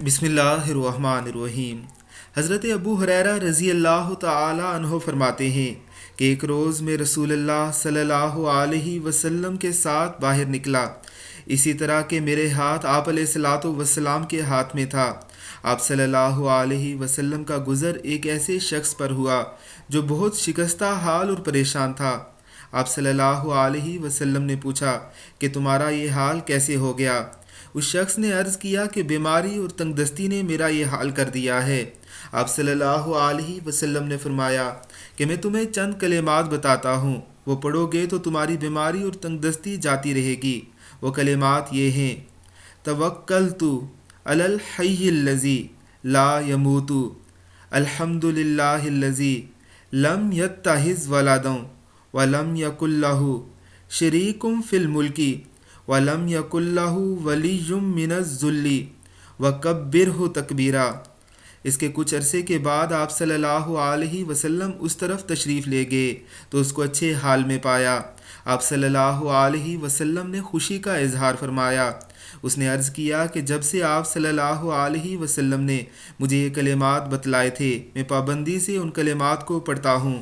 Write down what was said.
بسم اللہ الرحمن الرحیم۔ حضرت ابو ہریرہ رضی اللہ تعالی عنہ فرماتے ہیں کہ ایک روز میں رسول اللہ صلی اللہ علیہ وسلم کے ساتھ باہر نکلا، اسی طرح کہ میرے ہاتھ آپ علیہ الصلاۃ والسلام کے ہاتھ میں تھا۔ آپ صلی اللہ علیہ وسلم کا گزر ایک ایسے شخص پر ہوا جو بہت شکستہ حال اور پریشان تھا۔ آپ صلی اللہ علیہ وسلم نے پوچھا کہ تمہارا یہ حال کیسے ہو گیا؟ اس شخص نے عرض کیا کہ بیماری اور تنگ دستی نے میرا یہ حال کر دیا ہے۔ آپ صلی اللہ علیہ وسلم نے فرمایا کہ میں تمہیں چند کلمات بتاتا ہوں، وہ پڑھو گے تو تمہاری بیماری اور تنگ دستی جاتی رہے گی۔ وہ کلمات یہ ہیں: توکلت علی الحی الذی لا یموت، الحمد للہ الذی لم یتخذ ولدا ولم یکن لہ شریک فی الملک وَلَمْ يَكُنْ لَهُ وَلِيٌّ مِّنَ الذُّلِّ وَكَبِّرْهُ تَكْبِيرًا۔ اس کے کچھ عرصے کے بعد آپ صلی اللہ علیہ وسلم اس طرف تشریف لے گئے تو اس کو اچھے حال میں پایا۔ آپ صلی اللہ علیہ وسلم نے خوشی کا اظہار فرمایا۔ اس نے عرض کیا کہ جب سے آپ صلی اللہ علیہ وسلم نے مجھے یہ کلمات بتلائے تھے، میں پابندی سے ان کلمات کو پڑھتا ہوں۔